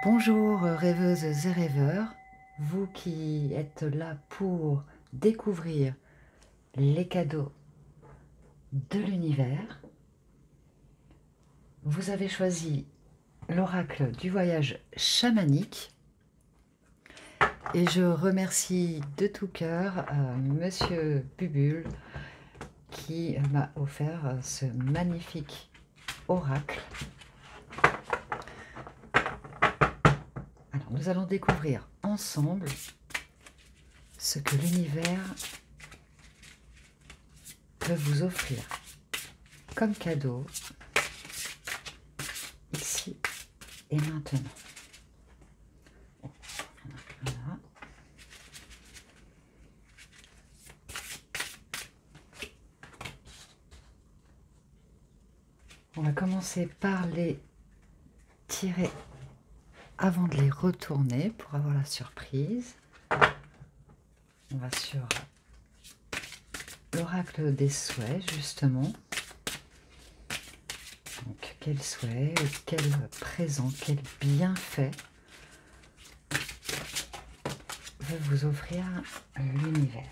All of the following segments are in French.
Bonjour rêveuses et rêveurs, vous qui êtes là pour découvrir les cadeaux de l'univers. Vous avez choisi l'oracle du voyage chamanique et je remercie de tout cœur Monsieur Bubule qui m'a offert ce magnifique oracle. Alors, nous allons découvrir ensemble ce que l'univers peut vous offrir comme cadeau ici et maintenant. Voilà. On va commencer par les tirer avant de les retourner pour avoir la surprise. On va sur l'oracle des souhaits, justement. Donc, quel souhait, quel présent, quel bienfait veut vous offrir l'univers.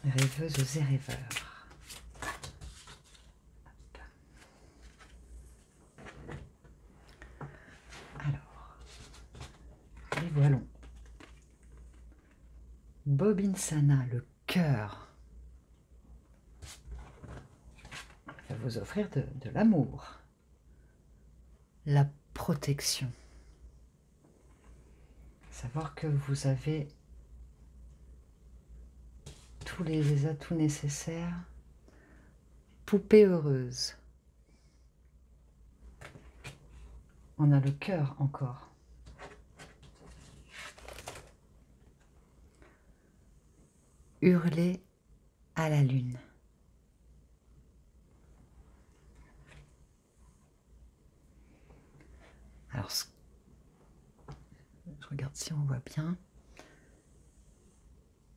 Rêveuses et rêveurs. Alors, dévoilons. Bobinsana, le cœur, va vous offrir de l'amour, la protection. Savoir que vous avez tous les atouts nécessaires. Poupée heureuse. On a le cœur encore. Hurler à la lune. Alors, je regarde si on voit bien.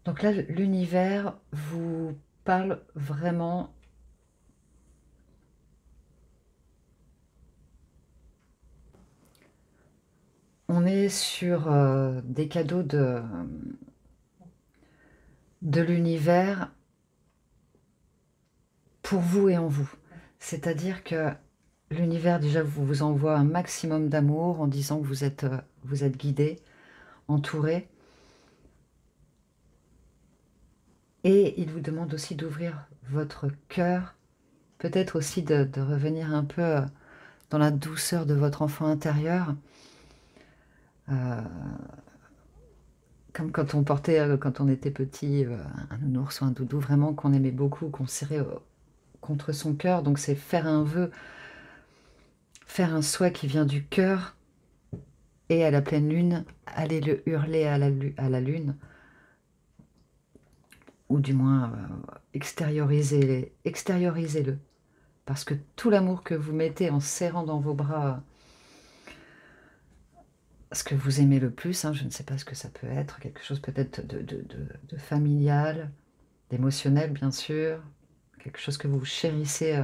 Donc là, l'univers vous parle vraiment on est sur des cadeaux de l'univers pour vous et en vous. C'est-à-dire que l'univers déjà vous envoie un maximum d'amour en disant que vous êtes guidé, entouré. Et il vous demande aussi d'ouvrir votre cœur, peut-être aussi de revenir un peu dans la douceur de votre enfant intérieur. Comme quand on portait, quand on était petit, un nounours ou un doudou, vraiment qu'on aimait beaucoup, qu'on serrait contre son cœur. Donc c'est faire un vœu, faire un souhait qui vient du cœur, et à la pleine lune, aller le hurler à la lune, ou du moins extériorisez-le. Parce que tout l'amour que vous mettez en serrant dans vos bras ce que vous aimez le plus, hein, je ne sais pas ce que ça peut être, quelque chose peut-être de familial, d'émotionnel bien sûr, quelque chose que vous chérissez,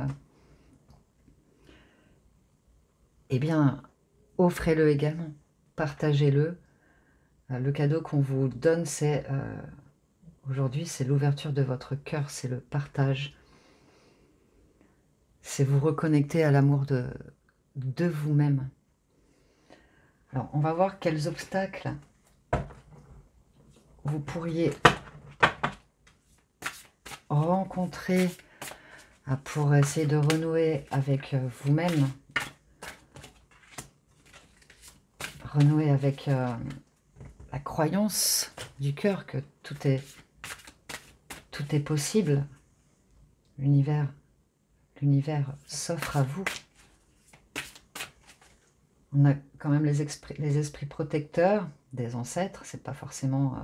eh bien, offrez-le également, partagez-le. Le cadeau qu'on vous donne, c'est aujourd'hui, c'est l'ouverture de votre cœur, c'est le partage. C'est vous reconnecter à l'amour de vous-même. Alors, on va voir quels obstacles vous pourriez rencontrer pour essayer de renouer avec vous-même, renouer avec la croyance du cœur que tout est possible. L'univers s'offre à vous. On a quand même les esprits protecteurs des ancêtres, c'est pas forcément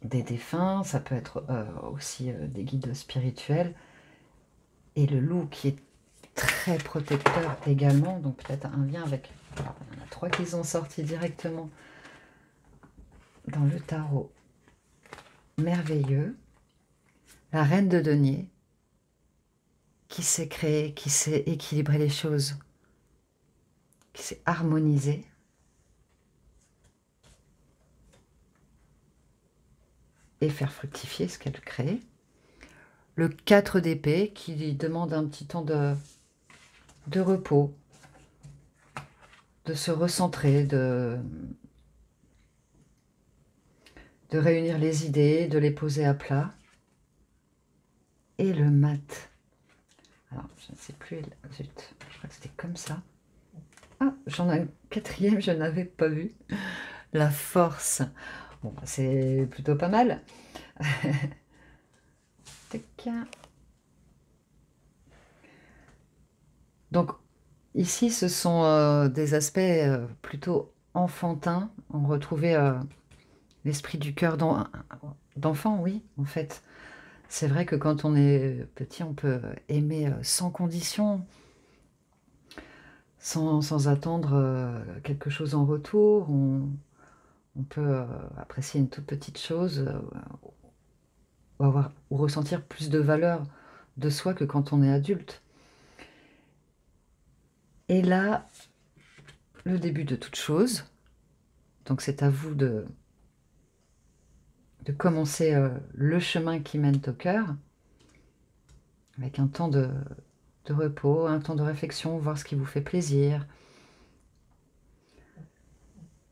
des défunts, ça peut être aussi des guides spirituels. Et le loup qui est très protecteur également, donc peut-être un lien avec... Alors, il y en a 3 qui sont sortis directement dans le tarot. Merveilleux. La reine de denier qui sait créer, qui sait équilibrer les choses qui s'est harmonisé. Et faire fructifier ce qu'elle crée. Le 4 d'épée qui demande un petit temps de repos, de se recentrer, de réunir les idées, de les poser à plat. Et le mat. Alors, je ne sais plus, zut, je crois que c'était comme ça. Ah, j'en ai un quatrième, je n'avais pas vu. La force. Bon, c'est plutôt pas mal. Donc, ici, ce sont des aspects plutôt enfantins. On retrouvait l'esprit du cœur d'enfant, oui, en fait. C'est vrai que quand on est petit, on peut aimer sans condition, sans attendre quelque chose en retour. On peut apprécier une toute petite chose ou ressentir plus de valeur de soi que quand on est adulte. Et là, le début de toute chose. Donc c'est à vous de commencer le chemin qui mène au cœur, avec un temps de repos, un temps de réflexion, voir ce qui vous fait plaisir,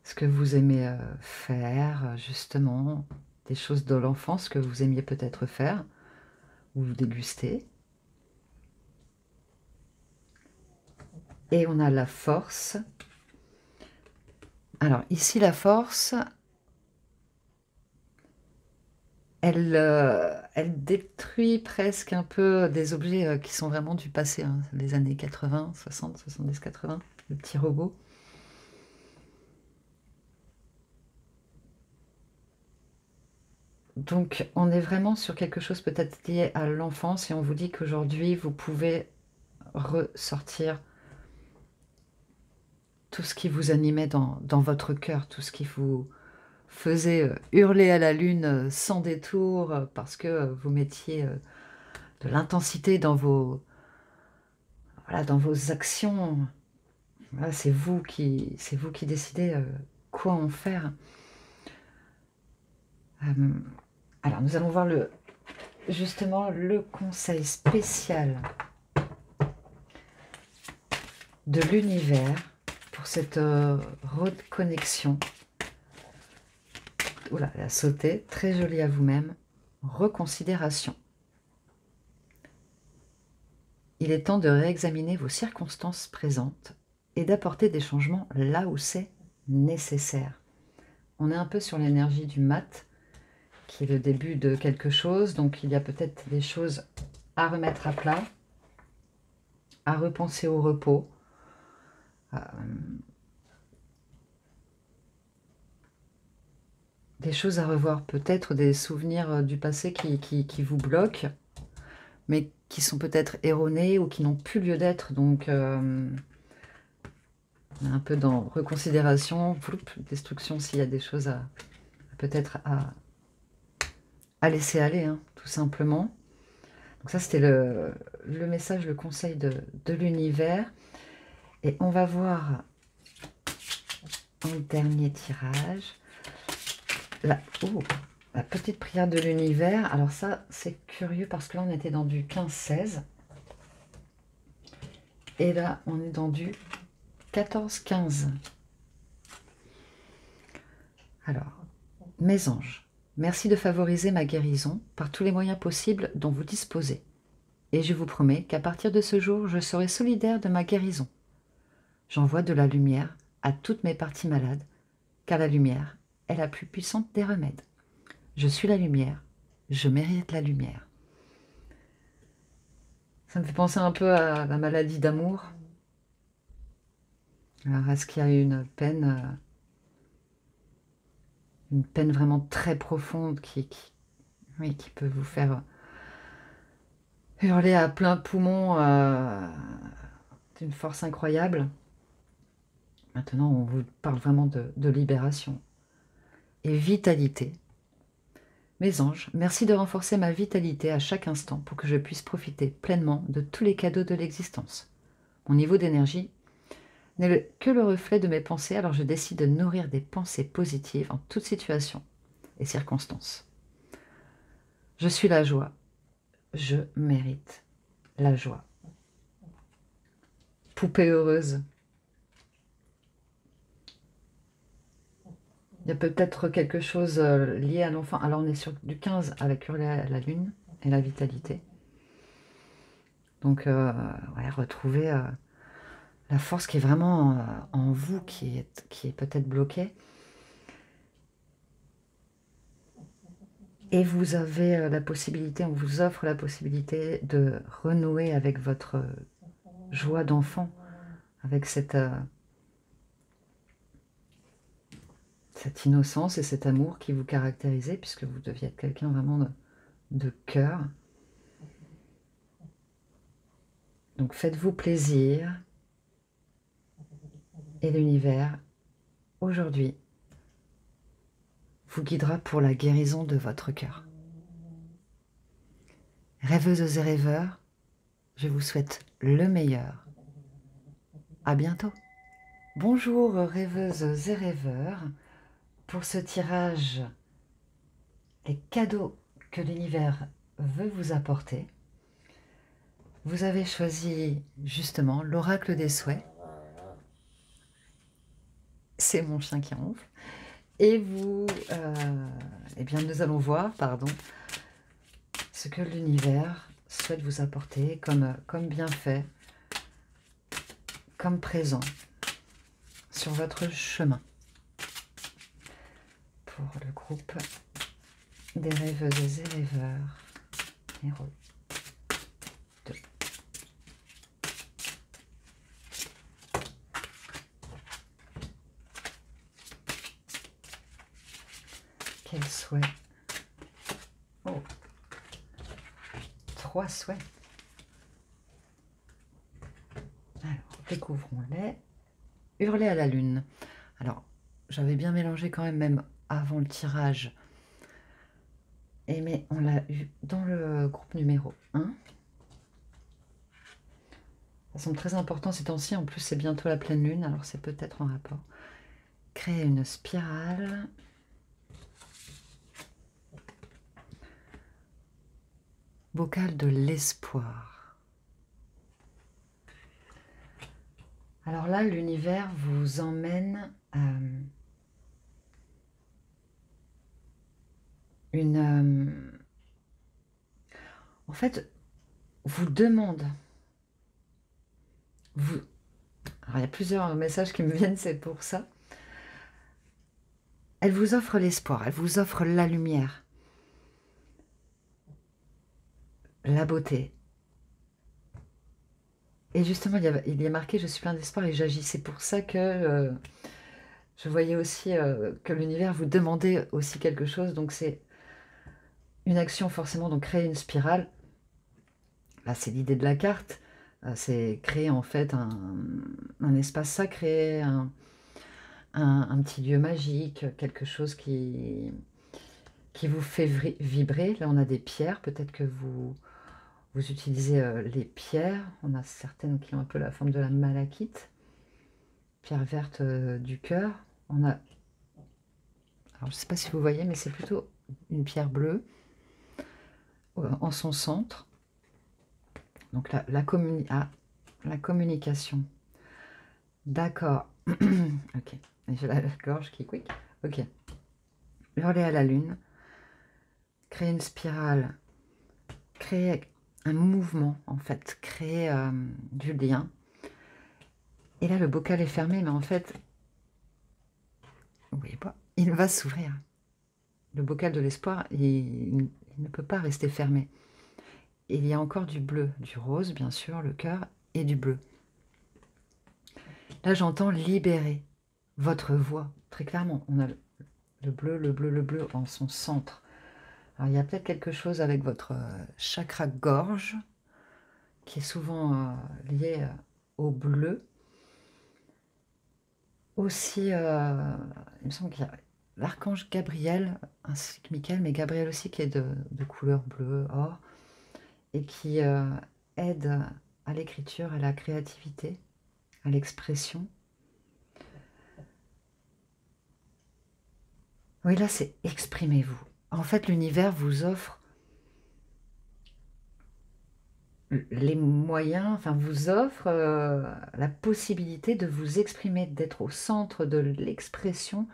ce que vous aimez faire, justement, des choses de l'enfance que vous aimiez peut-être faire, ou déguster. Et on a la force. Alors ici, la force, elle détruit presque un peu des objets qui sont vraiment du passé, hein, les années 80, 60, 70, 80, le petit robot. Donc, on est vraiment sur quelque chose peut-être lié à l'enfance et on vous dit qu'aujourd'hui, vous pouvez ressortir tout ce qui vous animait dans votre cœur, tout ce qui vous faisait hurler à la lune sans détour parce que vous mettiez de l'intensité dans vos actions. Voilà, c'est vous qui décidez quoi en faire. Alors, nous allons voir justement le conseil spécial de l'univers pour cette reconnexion. Oula, elle a sauté, très jolie à vous-même. Reconsidération. Il est temps de réexaminer vos circonstances présentes et d'apporter des changements là où c'est nécessaire. On est un peu sur l'énergie du mat, qui est le début de quelque chose. Donc, il y a peut-être des choses à remettre à plat, à repenser au repos. Des choses à revoir, peut-être des souvenirs du passé qui vous bloquent, mais qui sont peut-être erronés ou qui n'ont plus lieu d'être. Donc, on est un peu dans reconsidération, destruction s'il y a des choses à peut-être à laisser aller, hein, tout simplement. Donc ça, c'était le message, le conseil de l'univers. Et on va voir un dernier tirage. La petite prière de l'univers. Alors ça, c'est curieux parce que là, on était dans du 15-16. Et là, on est dans du 14-15. Alors, mes anges, merci de favoriser ma guérison par tous les moyens possibles dont vous disposez. Et je vous promets qu'à partir de ce jour, je serai solidaire de ma guérison. J'envoie de la lumière à toutes mes parties malades, car la lumière est la plus puissante des remèdes. Je suis la lumière, je mérite la lumière. Ça me fait penser un peu à la maladie d'amour. Alors, est-ce qu'il y a une peine vraiment très profonde qui peut vous faire hurler à plein poumon d'une force incroyable? Maintenant, on vous parle vraiment de libération et vitalité. Mes anges, merci de renforcer ma vitalité à chaque instant pour que je puisse profiter pleinement de tous les cadeaux de l'existence. Mon niveau d'énergie que le reflet de mes pensées, alors je décide de nourrir des pensées positives en toute situation et circonstances. Je suis la joie. Je mérite la joie. Poupée heureuse. Il y a peut-être quelque chose lié à l'enfant. Alors on est sur du 15 avec hurler à la lune et la vitalité. Donc ouais, retrouver la force qui est vraiment en vous, qui est peut-être bloquée. Et vous avez la possibilité, on vous offre la possibilité de renouer avec votre joie d'enfant, avec cette innocence et cet amour qui vous caractérisait, puisque vous deviez être quelqu'un vraiment de cœur. Donc faites-vous plaisir. Et l'univers, aujourd'hui, vous guidera pour la guérison de votre cœur. Rêveuses et rêveurs, je vous souhaite le meilleur. À bientôt. Bonjour rêveuses et rêveurs. Pour ce tirage, les cadeaux que l'univers veut vous apporter, vous avez choisi justement l'oracle des souhaits. C'est mon chien qui ronfle. Et vous, eh bien, nous allons voir, pardon, ce que l'univers souhaite vous apporter comme bienfait, comme présent sur votre chemin. Pour le groupe des rêveuses et rêveurs, numéro 2. Quel souhait? Oh, 3 souhaits. Alors, découvrons-les. Hurler à la lune. Alors, j'avais bien mélangé quand même avant le tirage. Mais on l'a eu dans le groupe numéro 1. Ça semble très important ces temps-ci. En plus, c'est bientôt la pleine lune, alors c'est peut-être en rapport. Créer une spirale. Bocal de l'espoir. Alors là, l'univers vous emmène en fait, vous demande. Alors, il y a plusieurs messages qui me viennent, c'est pour ça. Elle vous offre l'espoir, elle vous offre la lumière, la beauté. Et justement, il y a marqué « Je suis plein d'espoir et j'agis ». C'est pour ça que je voyais aussi que l'univers vous demandait aussi quelque chose. Donc, c'est une action forcément, donc créer une spirale. Là, c'est l'idée de la carte. C'est créer en fait un espace sacré, un petit lieu magique, quelque chose qui vous fait vibrer. Là, on a des pierres. Peut-être que vous utilisez les pierres. On a certaines qui ont un peu la forme de la malachite. Pierre verte du cœur. On a... Alors, je ne sais pas si vous voyez, mais c'est plutôt une pierre bleue en son centre. Donc, la communication. D'accord. Ok. J'ai la gorge qui quick. Ok. Hurler à la lune. Créer une spirale. Créer un mouvement, en fait. Créer du lien. Et là, le bocal est fermé, mais en fait, vous voyez pas, il va s'ouvrir. Le bocal de l'espoir, il ne peut pas rester fermé. Il y a encore du bleu, du rose, bien sûr, le cœur, et du bleu. Là, j'entends libérer votre voix, très clairement. On a le bleu en son centre. Alors, il y a peut-être quelque chose avec votre chakra gorge, qui est souvent lié au bleu. Aussi, il me semble qu'il y a l'archange Gabriel, ainsi que Michael, mais Gabriel aussi qui est de couleur bleue, or, et qui aide à l'écriture, à la créativité, à l'expression. Oui, là, c'est exprimez-vous. En fait, l'univers vous offre les moyens, enfin, vous offre la possibilité de vous exprimer, d'être au centre de l'expression,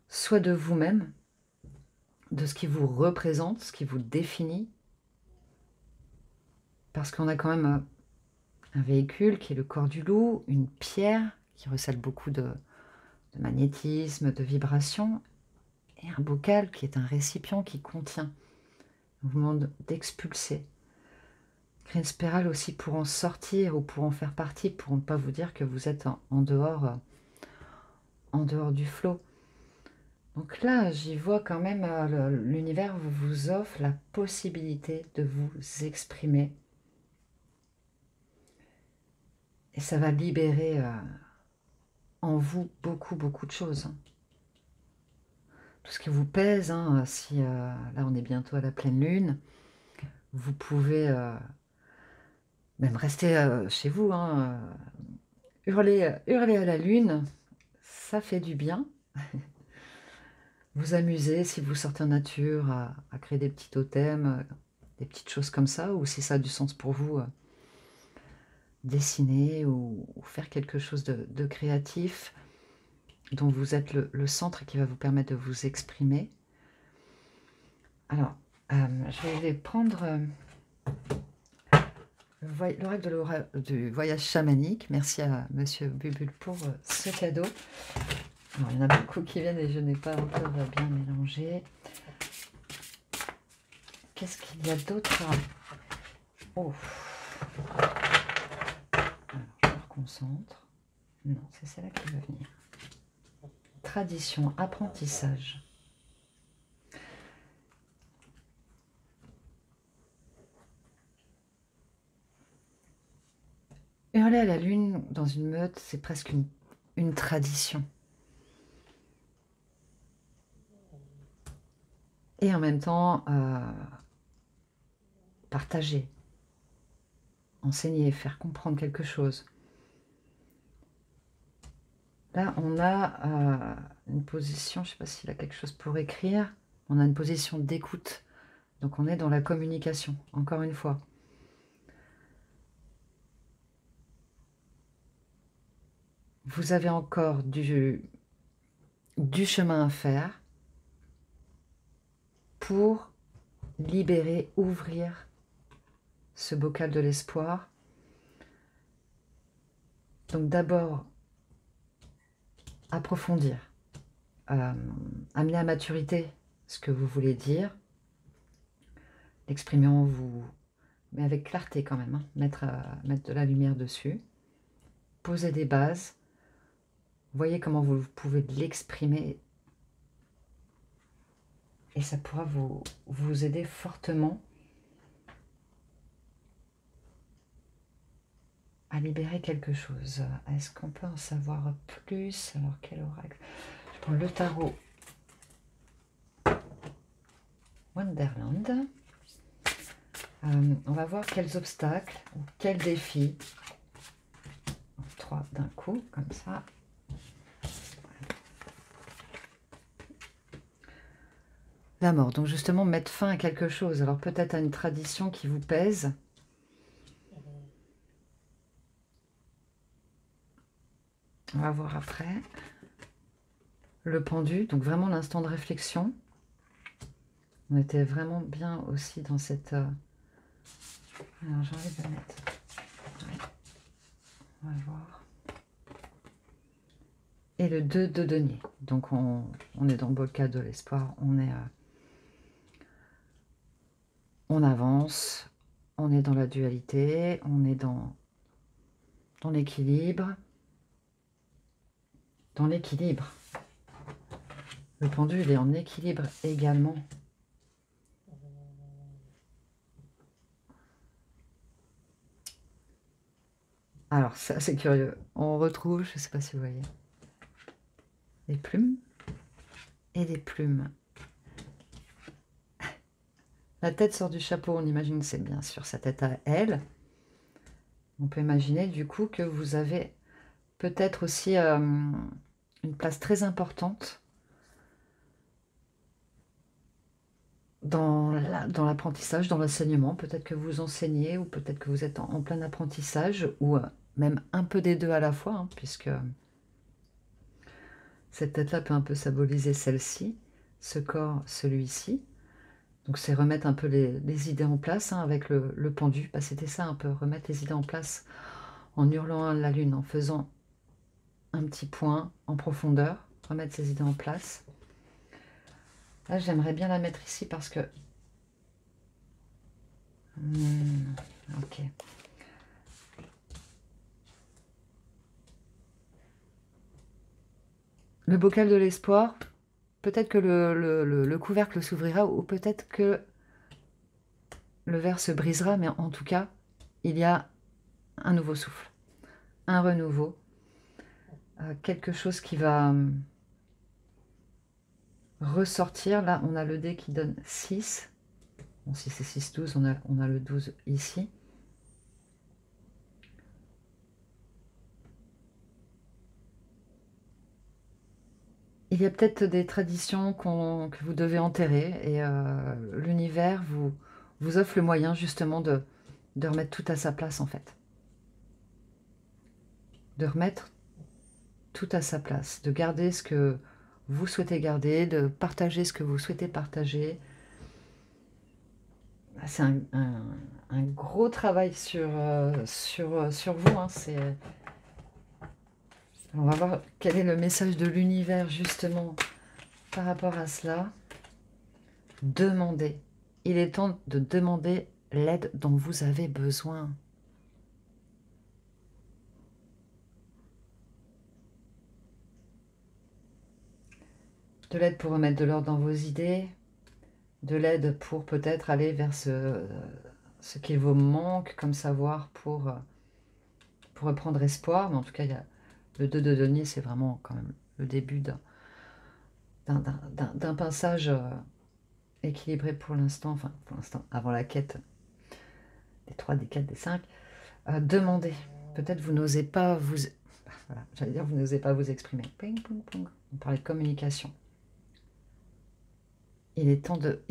soit de vous-même, de ce qui vous représente, ce qui vous définit, parce qu'on a quand même un véhicule qui est le corps du loup, une pierre qui recèle beaucoup de magnétisme, de vibration, et un bocal qui est un récipient qui contient. On vous demande d'expulser. Créer une spirale aussi pour en sortir ou pour en faire partie, pour ne pas vous dire que vous êtes en dehors du flot. Donc là, j'y vois quand même, l'univers vous offre la possibilité de vous exprimer. Et ça va libérer en vous beaucoup, beaucoup de choses. Tout ce qui vous pèse, hein, si là on est bientôt à la pleine lune, vous pouvez même rester chez vous, hein, hurler à la lune, ça fait du bien. Vous amuser si vous sortez en nature à créer des petits totems, des petites choses comme ça, ou si ça a du sens pour vous, dessiner ou faire quelque chose de créatif dont vous êtes le centre et qui va vous permettre de vous exprimer. Alors, je vais prendre l'oracle du voyage chamanique. Merci à Monsieur Bubule pour ce cadeau. Alors, il y en a beaucoup qui viennent et je n'ai pas encore bien mélangé. Qu'est-ce qu'il y a d'autre? Oh. Alors, je me reconcentre. Non, c'est celle-là qui va venir. Tradition, apprentissage. Hurler à la lune dans une meute, c'est presque une tradition. Et en même temps, partager, enseigner, faire comprendre quelque chose. Là, on a une position, je ne sais pas s'il a quelque chose pour écrire, on a une position d'écoute. Donc on est dans la communication, encore une fois. Vous avez encore du chemin à faire pour libérer, ouvrir ce bocal de l'espoir. Donc d'abord, approfondir, amener à maturité ce que vous voulez dire, l'exprimer en vous, mais avec clarté quand même, hein, mettre de la lumière dessus, poser des bases, voyez comment vous pouvez l'exprimer et ça pourra vous aider fortement à libérer quelque chose. Est-ce qu'on peut en savoir plus? Alors, quel oracle? Je prends le tarot Wonderland. On va voir quels obstacles ou quels défis. 3 d'un coup, comme ça. La mort, donc justement mettre fin à quelque chose. Alors peut-être à une tradition qui vous pèse. On va voir après. Le pendu, donc vraiment l'instant de réflexion. On était vraiment bien aussi dans cette... Alors j'ai envie de le mettre. Ouais. On va voir. Et le 2 de denier. Donc on est dans le bocal de l'espoir. On avance. On est dans la dualité. On est dans l'équilibre. Dans l'équilibre. Le pendu, il est en équilibre également. Alors, ça, c'est curieux. On retrouve, je ne sais pas si vous voyez, des plumes et des plumes. La tête sort du chapeau, on imagine que c'est bien sûr sa tête à elle. On peut imaginer du coup que vous avez peut-être aussi une place très importante dans l'apprentissage, dans l'enseignement. Peut-être que vous enseignez ou peut-être que vous êtes en plein apprentissage ou même un peu des deux à la fois, hein, puisque cette tête-là peut un peu symboliser celle-ci, ce corps, celui-ci. Donc c'est remettre un peu les idées en place, hein, avec le pendu. Bah, c'était ça un peu, remettre les idées en place en hurlant à la lune, en faisant un petit point en profondeur, remettre ses idées en place. Là, j'aimerais bien la mettre ici parce que... ok. Le bocal de l'espoir, peut-être que le couvercle s'ouvrira ou peut-être que le verre se brisera, mais en tout cas, il y a un nouveau souffle, un renouveau, quelque chose qui va ressortir. Là, on a le dé qui donne 6. Bon, si c'est 6, 12, on a le 12 ici. Il y a peut-être des traditions que vous devez enterrer et l'univers vous offre le moyen justement de remettre tout à sa place en fait. De remettre tout à sa place, de garder ce que vous souhaitez garder, de partager ce que vous souhaitez partager. C'est un gros travail sur vous. Hein. On va voir quel est le message de l'univers justement par rapport à cela. Demandez. Il est temps de demander l'aide dont vous avez besoin. De l'aide pour remettre de l'ordre dans vos idées, de l'aide pour peut-être aller vers ce qu'il vous manque comme savoir pour reprendre espoir. Mais en tout cas, il y a le 2 de denier, c'est vraiment quand même le début d'un passage équilibré pour l'instant, enfin pour l'instant, avant la quête des 3, des 4, des 5. Demandez. Peut-être vous n'osez pas vous... Voilà, j'allais dire vous n'osez pas vous exprimer. Ping, ping, ping. On parlait de communication. Il est temps de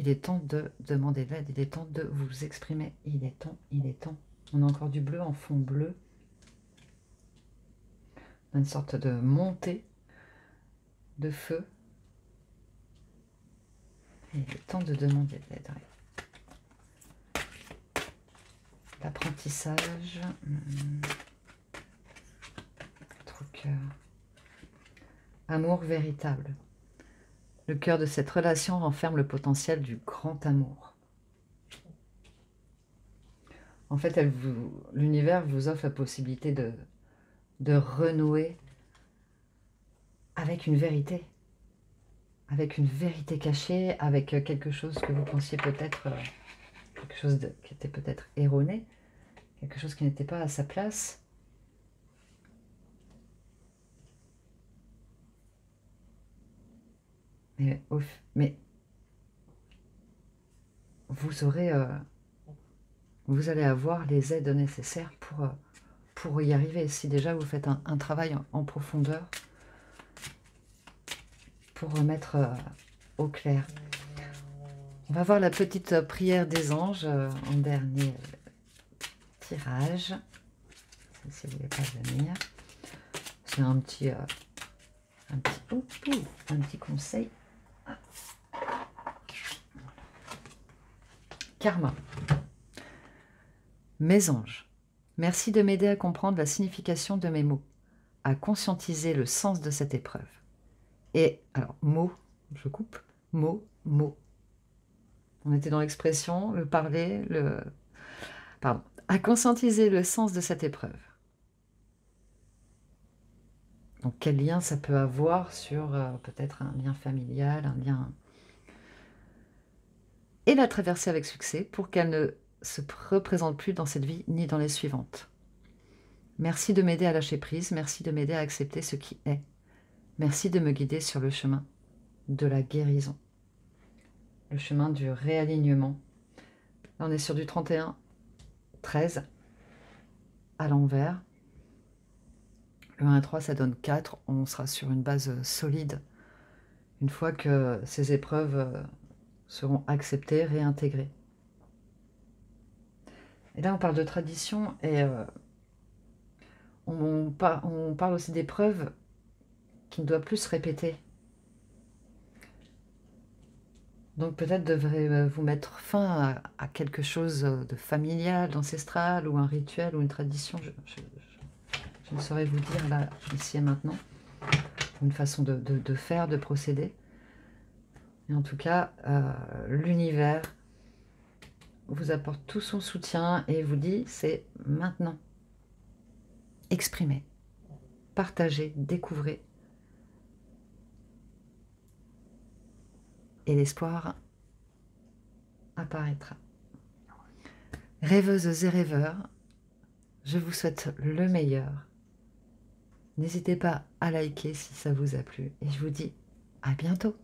demander de l'aide, il est temps de vous exprimer. Il est temps. On a encore du bleu en fond bleu. Une sorte de montée de feu. Et il est temps de demander de l'aide. L'apprentissage. Votre cœur. Amour véritable. Le cœur de cette relation renferme le potentiel du grand amour. En fait, l'univers vous offre la possibilité de renouer avec une vérité cachée, avec quelque chose que vous pensiez peut-être, quelque chose qui était peut-être erroné, quelque chose qui n'était pas à sa place. Mais vous allez avoir les aides nécessaires pour y arriver. Si déjà vous faites un travail en profondeur pour remettre au clair. On va voir la petite prière des anges en dernier tirage. Si vous ne voulez pas venir. C'est un petit conseil. Karma. Mes anges, merci de m'aider à comprendre la signification de mes mots, à conscientiser le sens de cette épreuve. Et, alors, mots, je coupe, mots. On était dans l'expression, le parler, Pardon. À conscientiser le sens de cette épreuve. Donc, quel lien ça peut avoir sur peut-être un lien familial, un lien... Et la traverser avec succès pour qu'elle ne se représente plus dans cette vie ni dans les suivantes. Merci de m'aider à lâcher prise, merci de m'aider à accepter ce qui est. Merci de me guider sur le chemin de la guérison, le chemin du réalignement. Là, on est sur du 31, 13, à l'envers. Le 1 et 3, ça donne 4. On sera sur une base solide. Une fois que ces épreuves seront acceptées, réintégrées. Et là, on parle de tradition et on parle aussi des preuves qui ne doivent plus se répéter. Donc peut-être devrez-vous mettre fin à quelque chose de familial, d'ancestral, ou un rituel, ou une tradition. Je ne saurais vous dire là, ici et maintenant, une façon de faire, de procéder. Et en tout cas, l'univers vous apporte tout son soutien et vous dit, c'est maintenant. Exprimez, partagez, découvrez. Et l'espoir apparaîtra. Rêveuses et rêveurs, je vous souhaite le meilleur. N'hésitez pas à liker si ça vous a plu. Et je vous dis à bientôt.